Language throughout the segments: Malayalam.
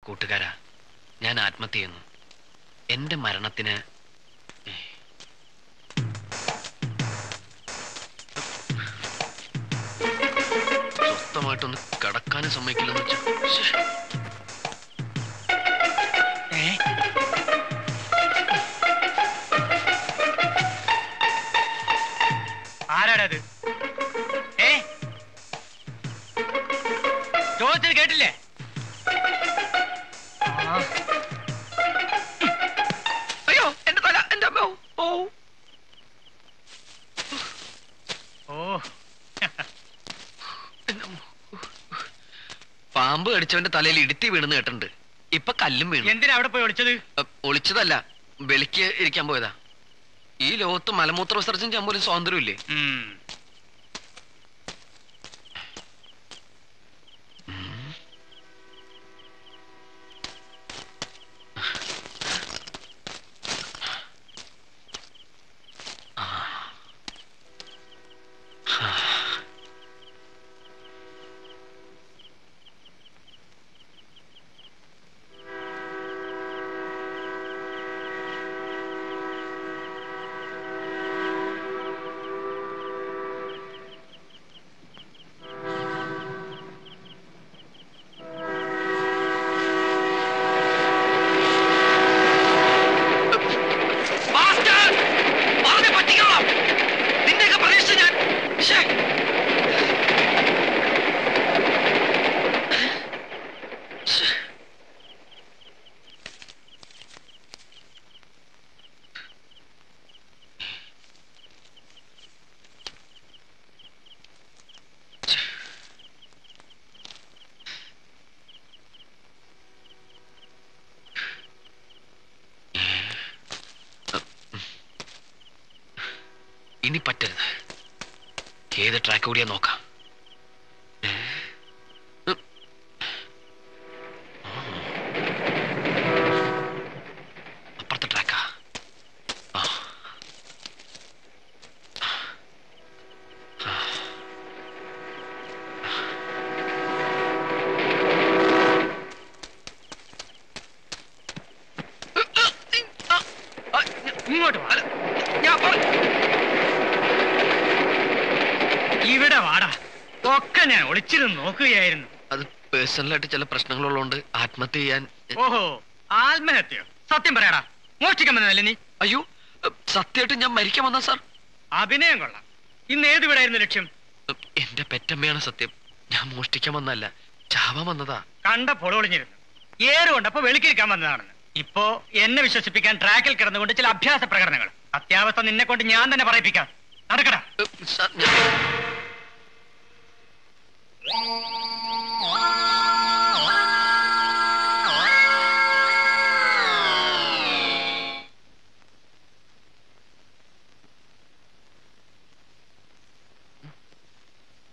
കൂട്ടുകാരാ, ഞാൻ ആത്മഹത്യ ചെയ്യുന്നു. എന്റെ മരണത്തിന് സ്വസ്ഥമായിട്ടൊന്ന് കടക്കാനും സമ്മതിക്കില്ലെന്ന് വെച്ചാ. ആരാടത്? ചോദിച്ചത് കേട്ടില്ലേ? അയ്യോ, എന്റെ തല, എന്റെ അമ്മ. ഓ ഓ, പാമ്പ് കടിച്ചവന്റെ തലയിൽ ഇടുത്തി വീണെന്ന് കേട്ടിട്ടുണ്ട്. ഇപ്പൊ കല്ലും വീണു. എന്തിനാ അവിടെ പോയി ഒളിച്ചത്? ഒളിച്ചതല്ല, വെളിക്ക് ഇരിക്കാൻ പോയതാ. ഈ ലോകത്ത് മലമൂത്ര വിസർജനം ചെയ്യാൻ പോലും സ്വാതന്ത്ര്യമില്ലേ? ഇനി പറ്റരുത്. ഏത് ട്രാക്ക് കൂടിയാ നോക്കാം. അപ്പുറത്തെ ട്രാക്കാ. ഇങ്ങോട്ട് വാ. ഇവിടെ വാടാ. ഒക്കെ ഞാൻ ഒളിച്ചിരുന്ന് നോക്കുകയായിരുന്നു. അത് പേഴ്സണലായിട്ട് ചില പ്രശ്നങ്ങളുള്ളതുകൊണ്ട് ആത്മഹത്യ ചെയ്യാൻ. ഓഹോ, ആത്മഹത്യ? സത്യം പറയടാ, മോഷ്ടിക്കാൻ വന്നതല്ലേ നീ? അയ്യോ, സത്യമായിട്ട് ഞാൻ മരിക്കാൻ വന്നാ സാർ. അഭിനയം കൊള്ളാം. ഇന്ന് ഏത് വീടായിരുന്നു ലക്ഷ്യം? എന്റെ പെറ്റമ്മയാണ് സത്യം. ഞാൻ മോഷ്ടിക്കാൻ വന്നല്ല, ചാവാൻ വന്നതാ. കണ്ട പൊളൊളിഞ്ഞിരുന്നു. ഏറുകൊണ്ടപ്പോ വെളിക്കിരിക്കാൻ വന്നതാണെന്ന്. ഇപ്പോ എന്നെ വിശ്വസിപ്പിക്കാൻ ട്രാക്കിൽ കിടന്നുകൊണ്ട് ചില അഭ്യാസ പ്രകടനങ്ങൾ. അത്യാവസ്ഥ നിന്നെ കൊണ്ട് ഞാൻ തന്നെ പറയിപ്പിക്കാം. നടക്കടാ.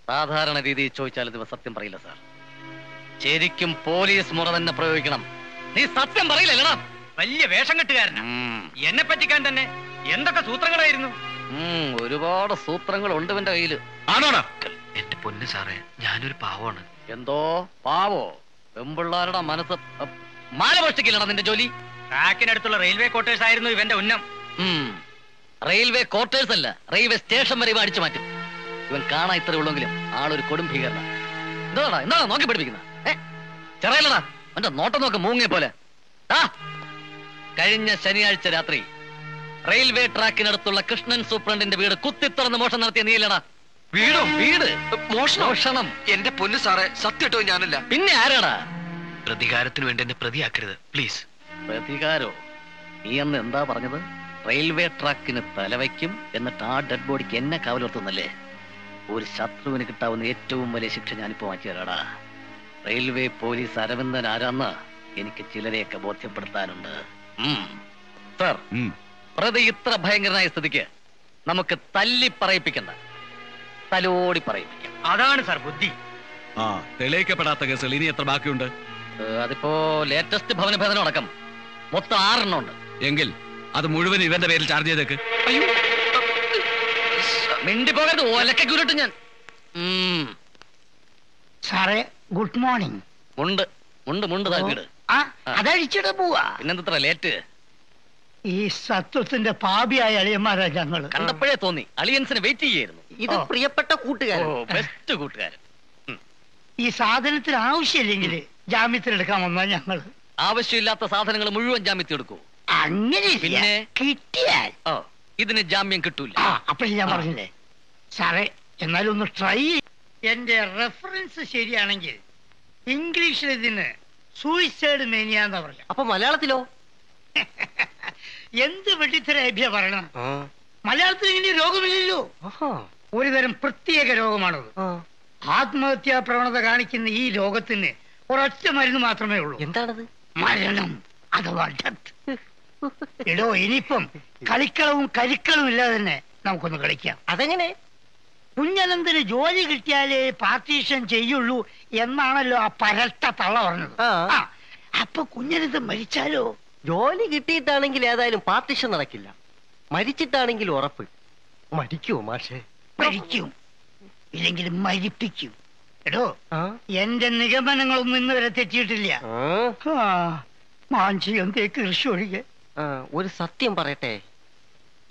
സാധാരണ രീതിയിൽ ചോദിച്ചാൽ ഇത് സത്യം പറയില്ല സാർ. ശരിക്കും പോലീസ് മുറ തന്നെ പ്രയോഗിക്കണം. നീ സത്യം പറയില്ലല്ലടാ. വലിയ വേഷം കെട്ടുകാരനാ. എന്നെ പറ്റിക്കാൻ തന്നെ എന്തൊക്കെ സൂത്രങ്ങളായിരുന്നു. ഒരുപാട് സൂത്രങ്ങൾ ഉണ്ട് എന്റെ കയ്യില്. ആണോടാ? എന്റെ പൊന്ന് സാറേ, ഞാനൊരു പാവമാണ്. എന്തോ പാവോ? പെമ്പിള്ളാരുടെ മനസ്സ് മാല മോഷ്ടിക്കില്ലടാ നിന്റെ ജോലി. ട്രാക്കിനടുത്തുള്ള റെയിൽവേ ക്വാർട്ടേഴ്സ് ആയിരുന്നു ഇവന്റെ ഉന്നം. റെയിൽവേ ക്വാർട്ടേഴ്സ് അല്ല, റെയിൽവേ സ്റ്റേഷൻ വരെ ഇവ അടിച്ചു മാറ്റും. ഇവൻ കാണാൻ ഇത്ര ഉള്ളെങ്കിലും ആളൊരു കൊടും ഭീകരനാ. എന്താ നോക്കി പഠിപ്പിക്കുന്ന? ചെറിയല്ലടാ, അവന്റെ നോട്ടം നോക്ക് മൂങ്ങിയ പോലെ. കഴിഞ്ഞ ശനിയാഴ്ച രാത്രി റെയിൽവേ ട്രാക്കിനടുത്തുള്ള കൃഷ്ണൻ സൂപ്രണ്ടിന്റെ വീട് കുത്തിത്തുറന്ന് മോഷണം നടത്തിയ നീലടാ. വീടോ? വീട് മോഷണം? എന്റെ പൊന്ന് സാറേ, സത്യട്ടോ ഞാനല്ല. പിന്നെ ആരാടാ? പ്രതികാരത്തിന് വേണ്ടി എന്നെ പ്രതിയാക്കരുത് പ്ലീസ്. പ്രതികാരോ? നീ അന്ന് എന്താ പറഞ്ഞത്? റെയിൽവേ ട്രാക്കിന് തലവയ്ക്കും, എന്നിട്ട് ആ ഡെഡ് ബോഡിക്ക് എന്നെ കാവലോർത്തുന്നല്ലേ? ഒരു ശത്രുവിന് കിട്ടാവുന്ന ഏറ്റവും വലിയ ശിക്ഷ ഞാനിപ്പോ മാറ്റി തരാടാ. റെയിൽവേ പോലീസ് അരവിന്ദൻ ആരാന്ന് എനിക്ക് ചിലരെയൊക്കെ ബോധ്യപ്പെടുത്താനുണ്ട്. സാർ, പ്രതി ഇത്ര ഭയങ്കരനായ സ്ഥിതിക്ക് നമുക്ക് തല്ലി പറയിപ്പിക്കണ്ട, തലോടി പറയിപ്പിക്കാം. അതാണ് സാർ ബുദ്ധി. തെളിയിക്കപ്പെടാത്ത കേസുകൾ ഇനി എത്ര ബാക്കിയുണ്ട്? അതിപ്പോ ലേറ്റസ്റ്റ് ഭവനഭേദനം അടക്കം മൊത്തം 6 ഉണ്ട്. എങ്കിൽ അത് മുഴുവൻ ഇവന്റെ പേരിൽ ചാർജ് ചെയ്തേക്ക്. അയ്യോ, മിണ്ടി പോകരുത്, ഒലക്കുരുട്ട് ഞാൻ. സാറേ, ഗുഡ് മോർണിംഗ്. മുണ്ട് താ വീട്. അതഴിച്ചിട്ട് പോവാ. പിന്നെന്തത്ര ലേറ്റ്? ഈ സത്വത്തിന്റെ പാപിയായ അളിയന്മാരാ ഞങ്ങള്. കണ്ടപ്പോഴേ തോന്നി അളിയൻസിന് വെയിറ്റ് ചെയ്യായിരുന്നു. ഇത് പ്രിയപ്പെട്ട കൂട്ടുകാരൻ, ബെസ്റ്റ് കൂട്ടുകാരൻ. ഈ സാധനത്തിന് ആവശ്യമില്ലെങ്കിൽ ജാമ്യത്തിലെടുക്കാൻ വന്നാ ഞങ്ങള്. ആവശ്യമില്ലാത്ത സാധനങ്ങൾ മുഴുവൻ ജാമ്യത്തിൽ എടുക്കൂ. അങ്ങനെ പിന്നെ? കിട്ടിയാൽ ഇതിന് ജാമ്യം കിട്ടൂല. അപ്പോഴേ ഞാൻ പറഞ്ഞില്ലേ സാറേ, എന്നാലും ഒന്ന് ട്രൈ. എന്റെ റെഫറൻസ് ശരിയാണെങ്കിൽ ഇംഗ്ലീഷിൽ ഇതിന് സൂയിസൈഡ് മേനിയ എന്നാ പറഞ്ഞ. അപ്പൊ മലയാളത്തിലോ? എന്ത് വെട്ടിത്തരഭ്യ പറയണം. മലയാളത്തിൽ ഇങ്ങനെ രോഗമില്ലല്ലോ. ഒരുതരം പ്രത്യേക രോഗമാണത്. ആത്മഹത്യാ പ്രവണത കാണിക്കുന്ന ഈ രോഗത്തിന് ഒരൊറ്റ മരുന്ന് മാത്രമേ ഉള്ളൂ. എന്താണത്? മരണം അഥവാ ഡെത്ത്. എടോ, ഇനിയിപ്പം കളിക്കളവും കരിക്കളവും ഇല്ലാതെ തന്നെ നമുക്കൊന്ന് കളിക്കാം. അതെങ്ങനെ? കുഞ്ഞനന്തന് ജോലി കിട്ടിയാലേ പാർട്ടീഷൻ ചെയ്യുള്ളൂ എന്നാണല്ലോ ആ പരട്ട തള്ള പറഞ്ഞത്. അപ്പൊ കുഞ്ഞനന്തൻ മരിച്ചാലോ? ജോലി കിട്ടിയിട്ടാണെങ്കിൽ ഏതായാലും പാർട്ടിഷൻ നടക്കില്ല. മരിച്ചിട്ടാണെങ്കിൽ ഉറപ്പ്. മരിക്കുമോ മാഷേ? മരിക്കും, ഇല്ലെങ്കിൽ മരിപ്പിക്കും. എടോ, എന്റെ നിഗമനങ്ങളൊന്നും ഇന്ന് വരെ തെറ്റിയിട്ടില്ല. മാഞ്ചിയം തേക്ക് കൃഷി ഒഴികെ. ഒരു സത്യം പറയട്ടെ,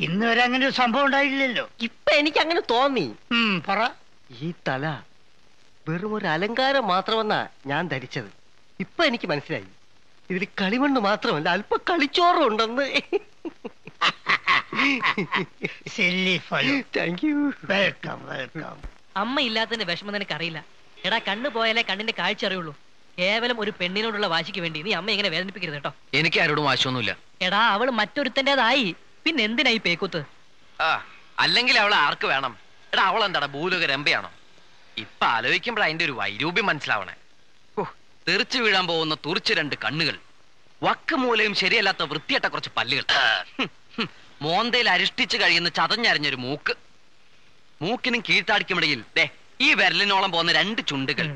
ഇന്ന് വരെ അങ്ങനെ ഒരു സംഭവം ഉണ്ടായില്ലല്ലോ. ഇപ്പൊ എനിക്ക് അങ്ങനെ തോന്നി. പറ. ഈ തല വെറും ഒരു അലങ്കാരം മാത്രമെന്നാ ഞാൻ ധരിച്ചത്. ഇപ്പൊ എനിക്ക് മനസ്സിലായി, ഇതിൽ കളിമണ്ണ് മാത്രമല്ല അല്പ കളിച്ചോറും ഉണ്ടെന്ന്. അമ്മ ഇല്ലാത്തതിന്റെ വിഷമം നിനക്ക് അറിയില്ല. എടാ, കണ്ണു പോയാലേ കണ്ണിന്റെ കാഴ്ച അറിയുള്ളൂ. കേവലം ഒരു പെണ്ണിനോടുള്ള വാശിക്ക് വേണ്ടി നീ അമ്മ ഇങ്ങനെ വേദനിപ്പിക്കരുത് കേട്ടോ. എനിക്ക് ആരോടും വാശിയൊന്നുമില്ല. എടാ, അവള് മറ്റൊരുത്തൻ്റെതായി, പിന്നെ എന്തിനായി പേക്കുത്ത്? അല്ലെങ്കിൽ അവളെ ആർക്ക് വേണം? എടാ, അവളെന്താടാ ഭൂലോക രമ്പയാണോ? ഇപ്പൊ ആലോചിക്കുമ്പോൾ അതിന്റെ ഒരു വൈരൂപ്യം മനസ്സിലാവണേ. തെറിച്ചു വീഴാൻ പോകുന്ന തുറിച്ച് രണ്ട് കണ്ണുകൾ, വക്ക് മൂലയും ശരിയല്ലാത്ത വൃത്തിയട്ട കുറച്ച് പല്ലുകൾ, മോന്തയിൽ അരിഷ്ടിച്ച് കഴിയുന്ന ചതഞ്ഞരഞ്ഞൊരു മൂക്ക്, മൂക്കിനും കീഴ്ത്താടിക്കുമിടയിൽ ദേ ഈ വിരലിനോളം പോകുന്ന രണ്ട് ചുണ്ടുകൾ.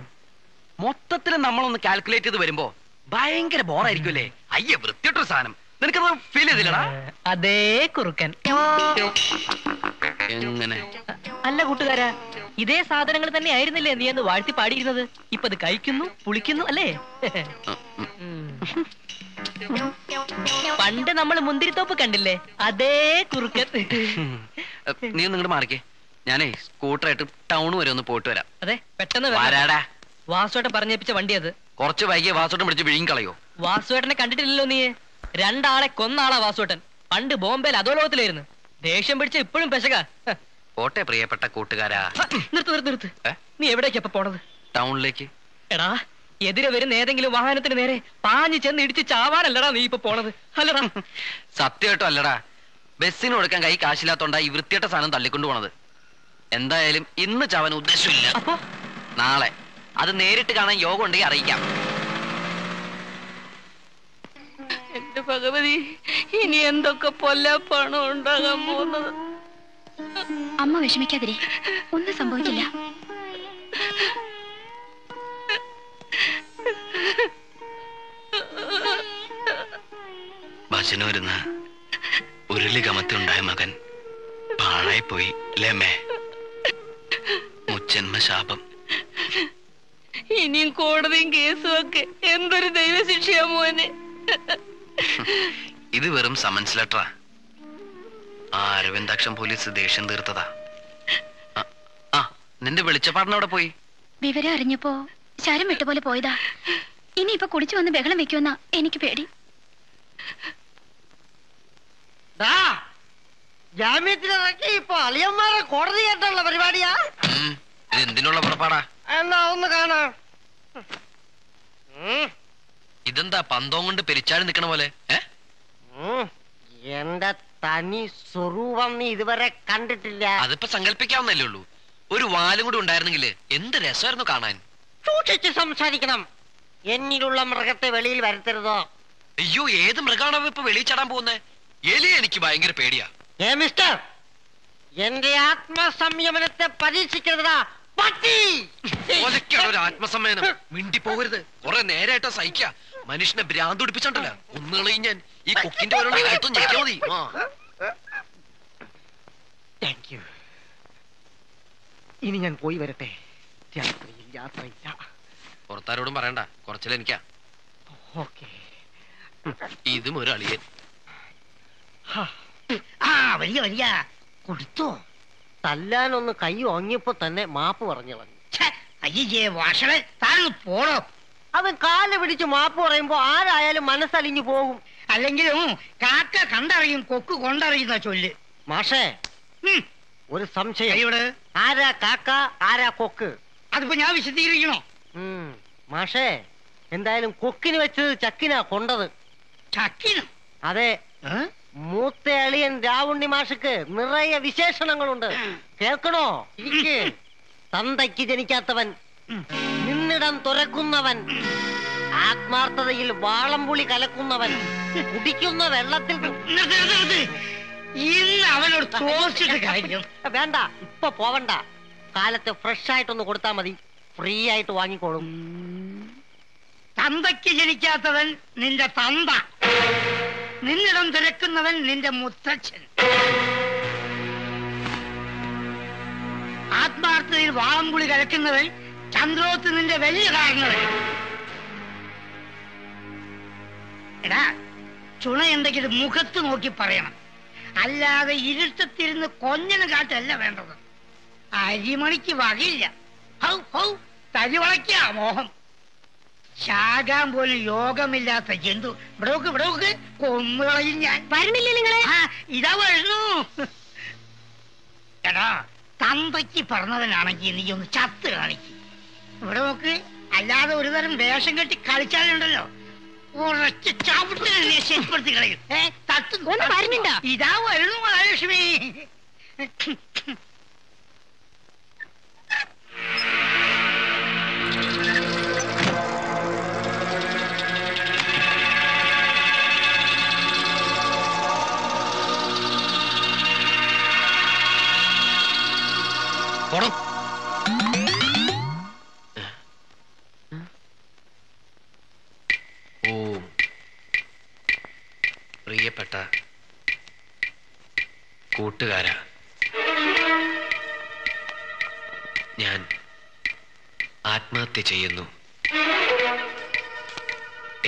മൊത്തത്തിൽ നമ്മളൊന്ന് കാൽക്കുലേറ്റ് ചെയ്ത് വരുമ്പോ ഭയങ്കര ബോറായിരിക്കുമല്ലേ? അയ്യ, വൃത്തിയിട്ടൊരു സാധനം. നിനക്കത് ഫീൽ ചെയ്തില്ലടാ? അതേ കുറുക്കൻ. എങ്ങനെ? അല്ല കൂട്ടുകാരാ, ഇതേ സാധനങ്ങൾ തന്നെ ആയിരുന്നില്ലേ നീ എന്ന് വാഴ്ത്തി പാടിയിരുന്നത്? ഇപ്പൊ അത് കഴിക്കുന്നു, പുളിക്കുന്നു അല്ലേ? പണ്ട് നമ്മൾ മുന്തിരിത്തോപ്പ് കണ്ടില്ലേ? അതേ കുറുക്കൻ. നീ നിങ്ങോട്ട് മാറിക്കേ. ഞാനേ സ്കൂട്ടറായിട്ട് ടൗൺ വരെ ഒന്ന് പോയിട്ട് വരാം. അതെ, പെട്ടെന്ന് വരാടാ. വാസുവേട്ടൻ പറഞ്ഞേപ്പിച്ച വണ്ടി അത്. കുറച്ച് വൈകിയ വാസുവേട്ടൻ പിടിച്ച് വിഴുങ്ങി കളയോ? വാസുവേട്ടനെ കണ്ടിട്ടില്ലല്ലോ നീ? രണ്ടാളെ കൊന്ന ആളാ വാസുവേട്ടൻ. പണ്ട് ബോംബെയിൽ അധോലോകത്തിലായിരുന്നു. ദേഷ്യം പിടിച്ച ഇപ്പോഴും പെശക. പോട്ടെ പ്രിയപ്പെട്ട കൂട്ടുകാരാ. നിർത്ത്. നീ എവിടേക്കപ്പ പോണത്? ടൗണിലേക്ക്. എടാ, എതിരെ വരുന്ന ഏതെങ്കിലും വാഹനത്തിന് നേരെ പാഞ്ഞു ചെന്ന് ഇടിച്ച് ചാവാനല്ലടാ നീ ഇപ്പൊ പോണത്, അല്ലടാ? സത്യമായിട്ടും അല്ലടാ. ബസ്സിന് കൊടുക്കാൻ കൈ കാശില്ലാത്തോണ്ടാ ഈ വൃത്തിയിട്ട സാധനം തള്ളിക്കൊണ്ടു പോണത്. എന്തായാലും ഇന്ന് ചവൻ ഉദ്ദേശമില്ല. അപ്പൊ നാളെ അത് നേരിട്ട് കാണാൻ യോഗം ഉണ്ടെങ്കിൽ അറിയിക്കാം. എന്റെ ഭഗവതി, ഇനി എന്തൊക്കെ പൊല്ലാപ്പാണോ ഉണ്ടാകാൻ പോകുന്നത്? അമ്മ വിഷമിക്കാതിരെ, ഒന്നും സംഭവിക്കില്ല. ഭജന വരുന്ന ഉരുളി കമത്തിയുണ്ടായ മകൻ പാഴായിപ്പോയി ലേമേ. മുച്ചന്മ ശാപം. ഇനിയും കോടതിയും കേസും ഒക്കെ എന്തൊരു ദൈവശിക്ഷയാ മോനെ. ഇത് വെറും സമൻസ് ലെറ്ററാ. ആ അരവിന്ദാക്ഷം പോലീസ് ദേഷ്യം തീർത്തതാ. നിന്റെ വെളിച്ചപ്പാടിന് അവിടെ പോയി? വിവരം അറിഞ്ഞപ്പോ ശരം വിട്ടുപോലെ പോയതാ. ഇനിയിപ്പൊ കുടിച്ചു വന്ന് ബഹളം വെക്കുമെന്നാ എനിക്ക് പേടി. ജാമ്യത്തിലിറക്കി ഇപ്പൊ അളിയന്മാരെ കോടതി കേട്ടുള്ള പരിപാടിയാ. ഇത് എന്തിനുള്ള പുറപ്പാടാ? എന്നാ ഒന്ന് കാണാം. ഇതെന്താ പന്തവും കൊണ്ട് പെരിച്ചാടി നിക്കണ പോലെ? എന്റെ തനി സ്വരൂപം നീ ഇതുവരെ കണ്ടിട്ടില്ല. അതിപ്പോ സങ്കല്പിക്കാവുന്നല്ലേ ഉള്ളൂ. ഒരു വാലും കൂടി ഉണ്ടായിരുന്നെങ്കിൽ എന്ത് രസമായിരുന്നു കാണാൻ. സൂക്ഷിച്ച് സംസാരിക്കണം. എന്നിലുള്ള മൃഗത്തെ വെളിയിൽ വരുത്തരുതോ. അയ്യോ, ഏത് മൃഗാണോ ഇപ്പൊ വെളിയിൽ ചാടാൻ പോകുന്നേ? എലി എനിക്ക് ഭയങ്കര പേടിയാ. മിസ്റ്റർ, എന്റെ ആത്മസംയമനത്തെ പരീക്ഷിക്കരുതാ പട്ടി. ഒരു ആത്മസമ്മേനം. മിണ്ടി പോകരുത്. കുറെ നേരായിട്ടോ സഹിക്ക. മനുഷ്യനെ ഭ്രാന്ത് പിടിപ്പിച്ചോണ്ടല്ലോ ഒന്നുകളയും ഞാൻ. ഈ കൊക്കിന്റെ ഓരോ കഴുത്തും ഞെക്കിയാ മതി. Thank you. ഇനി ഞാൻ പോയി വരട്ടെ. രാത്രിയിൽ യാത്രയില്ല. പുറത്താരോടും പറയണ്ട, കുറച്ചിലെനിക്കാ. ഇതും ഒരു അളിയൻ. ആ വലിയ വലിയ കൊടുത്തോ? തല്ലാനൊന്ന് കൈ ഓങ്ങിയപ്പോ തന്നെ മാപ്പ് പറഞ്ഞവൻ. അയ്യേ വാഷളെ, താനൊന്ന് പോടോ. അവൻ കാല് പിടിച്ച് മാപ്പ് പറയുമ്പോ ആരായാലും മനസ്സലിഞ്ഞു പോകും. അല്ലെങ്കിലും കാക്ക കണ്ടറിയും കൊക്ക് കൊണ്ടറിയുന്ന ചൊല്ല്. മാഷേ, ഒരു സംശയം. ഇവിടെ ആരാ കാക്ക, ആരാ കൊക്ക്? അതിപ്പോ ഞാൻ വിശദീകരിക്കണോ? മാഷേ, എന്തായാലും കൊക്കിന് വെച്ചത് ചക്കിനാ കൊണ്ടത്. ചക്കിനോ? അതെ. മൂത്ത അളിയൻ രാവുണ്ണി മാഷക്ക് നിറയെ വിശേഷണങ്ങളുണ്ട്. കേൾക്കണോ? ഇരിക്ക്. തന്തയ്ക്ക് ജനിക്കാത്തവൻ, നിന്നിടം തുറക്കുന്നവൻ, ആത്മാർത്ഥതയിൽ വാളംപുളി കലക്കുന്നവൻ, കുടിക്കുന്ന വെള്ളത്തിൽ. ഇന്ന് അവനോട് തോർച്ചിട്ട് കാര്യം വേണ്ട, ഇപ്പൊ പോവണ്ട. കാലത്ത് ഫ്രഷ് ആയിട്ടൊന്ന് കൊടുത്താ മതി, ഫ്രീ ആയിട്ട് വാങ്ങിക്കോളും. തന്തയ്ക്ക് ജനിക്കാത്തവൻ നിന്റെ തന്ത, നിന്നിടം തിരക്കുന്നവൻ നിന്റെ മുത്തച്ഛൻ, ആത്മാർത്ഥതയിൽ വാളംപുളി കലക്കുന്നവൻ ചന്ദ്രോത്ത് നിന്റെ വലിയ കാരണവൻ. എടാ, ചുണയുണ്ടെങ്കിൽ മുഖത്ത് നോക്കി പറയണം, അല്ലാതെ ഇരുട്ടത്തിരുന്ന് കൊഞ്ഞന് കാട്ടല്ല വേണ്ടത്. അരിമണിക്ക് വകയില്ല. ഹൗ ഹൗ തരിവളയ്ക്ക മോഹം. ശാകാൻ പോലും യോഗമില്ലാത്ത ജന്തു. ഇവിടെ കൊന്നുകളയും ഞാൻ. വരണില്ലേ നിങ്ങളെ? ഇതാ വരുന്നു. എടാ, തന്തയ്ക്ക് പറഞ്ഞവനാണെങ്കിൽ നീ ഒന്ന് ചത്ത് കാണിക്കും. ഇവിടെ നോക്ക്, അല്ലാതെ ഒരു തരം വേഷം കെട്ടി കളിച്ചാലുണ്ടല്ലോ, ഉറച്ച് ചവിട്ടിനെ ശരിപ്പെടുത്തി കളയും. ഇതാ വരുന്നു മഹാലക്ഷ്മി. ഓ, പ്രിയപ്പെട്ട കൂട്ടുകാരാ, ഞാൻ ആത്മഹത്യ ചെയ്യുന്നു.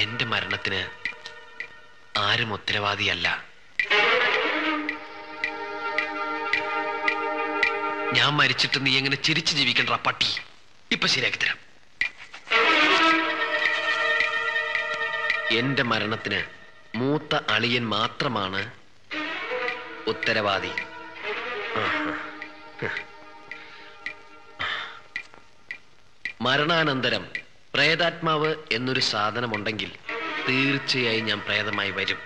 എന്റെ മരണത്തിന് ആരും ഉത്തരവാദിയല്ല. ഞാൻ മരിച്ചിട്ട് നീ എങ്ങനെ ചിരിച്ചു ജീവിക്കണ്ട പട്ടി. ഇപ്പൊ ശരിയാക്കി തരാം. എന്റെ മരണത്തിന് മൂത്ത അളിയൻ മാത്രമാണ് ഉത്തരവാദി. മരണാനന്തരം പ്രേതാത്മാവ് എന്നൊരു സാധനമുണ്ടെങ്കിൽ തീർച്ചയായും ഞാൻ പ്രേതമായി വരും.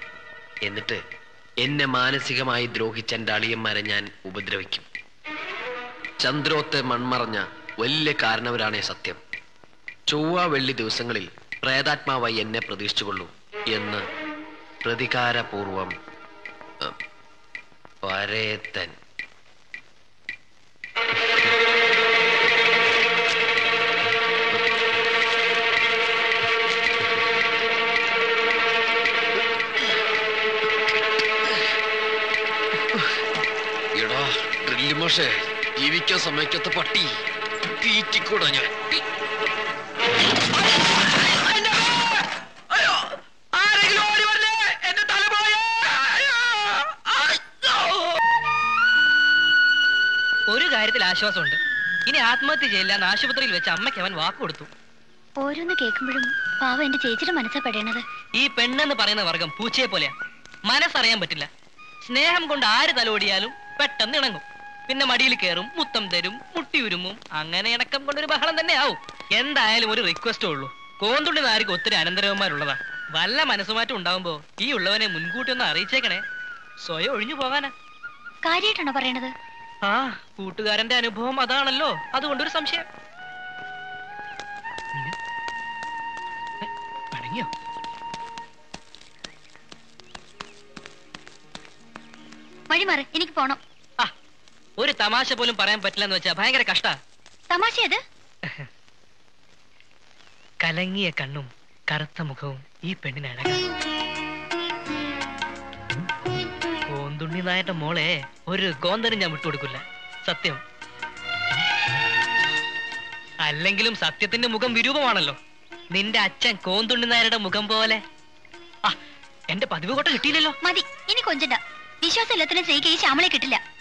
എന്നിട്ട് എന്നെ മാനസികമായി ദ്രോഹിച്ച എന്റെ അളിയന്മാരെ ഞാൻ ഉപദ്രവിക്കും. ചന്ദ്രോത്തെ മൺമറഞ്ഞ വലിയ കാരണവരാണേ സത്യം. ചൊവ്വ വെള്ളി ദിവസങ്ങളിൽ പ്രേതാത്മാവായി എന്നെ പ്രതീക്ഷിച്ചുകൊള്ളൂ എന്ന് പ്രതികാരപൂർവം പരേതൻ. എടാ ഡ്രില്ല് മോശേ, ജീവിക്കാൻ സമ്മതിക്കാത്ത പട്ടി, തീറ്റിക്കൂടാ ഞാൻ. ഒരു കാര്യത്തിൽ ആശ്വാസമുണ്ട്. ഇനി ആത്മഹത്യ ചെയ്യില്ല എന്ന് ആശുപത്രിയിൽ വെച്ച് അമ്മയ്ക്ക് അവൻ വാക്ക് കൊടുത്തു. ഓരോന്ന് കേൾക്കുമ്പോഴും പാവ എന്റെ ചേച്ചിയുടെ മനസ്സാ പെടേണത്. ഈ പെണ്ണെന്ന് പറയുന്ന വർഗം പൂച്ചയെ പോലെയാ. മനസ്സറിയാൻ പറ്റില്ല. സ്നേഹം കൊണ്ട് ആര് തലോടിയാലും പെട്ടെന്ന് ഇണങ്ങും. പിന്നെ മടിയിൽ കയറും, മുത്തം തരും, മുട്ടിയുരുമും. അങ്ങനെ ഇണക്കം കൊണ്ടൊരു ബഹളം തന്നെ ആവും. എന്തായാലും ഒരു റിക്വസ്റ്റേ ഉള്ളൂ. കോന്തുള്ളി നാരിക്ക് ഒത്തിരി അനന്തരവന്മാരുള്ളതാ. വല്ല മനസ്സുമാറ്റം ഉണ്ടാവുമ്പോ ഈ ഉള്ളവനെ മുൻകൂട്ടി ഒന്ന് അറിയിച്ചേക്കണേ. സ്വയം ഒഴിഞ്ഞു പോകാനാ. കാര്യമായിട്ടാണോ പറയണത്? ആ, കൂട്ടുകാരന്റെ അനുഭവം അതാണല്ലോ. അതുകൊണ്ടൊരു സംശയം. പണങ്ങിയോ? വഴിമാറ്, എനിക്ക് പോണം. ആ, ഒരു തമാശ പോലും പറയാൻ പറ്റില്ലെന്ന് വെച്ചാ ഭയങ്കര കഷ്ടാ. തമാശ ഏത്? കലങ്ങിയ കണ്ണും കറുത്ത മുഖവും ഈ പെണ്ണിന് അഴകാ. കോന്തുണ്ണി നായന്റെ മോളെ ഒരു കോന്തനും ഞാൻ വിട്ടുകൊടുക്കില്ല. സത്യം. അല്ലെങ്കിലും സത്യത്തിന്റെ മുഖം വിരൂപമാണല്ലോ. നിന്റെ അച്ഛൻ കോന്തുണ്ണി നായരുടെ മുഖം പോലെ. ആ, എന്റെ പതിവ് കോട്ട കിട്ടിയില്ലല്ലോ. മതി, ഇനി കൊഞ്ചണ്ട. വിശ്വാസം എല്ലാത്തിനും സ്നേഹിക്കുക ഈ ശ്യാമളെ കിട്ടില്ല.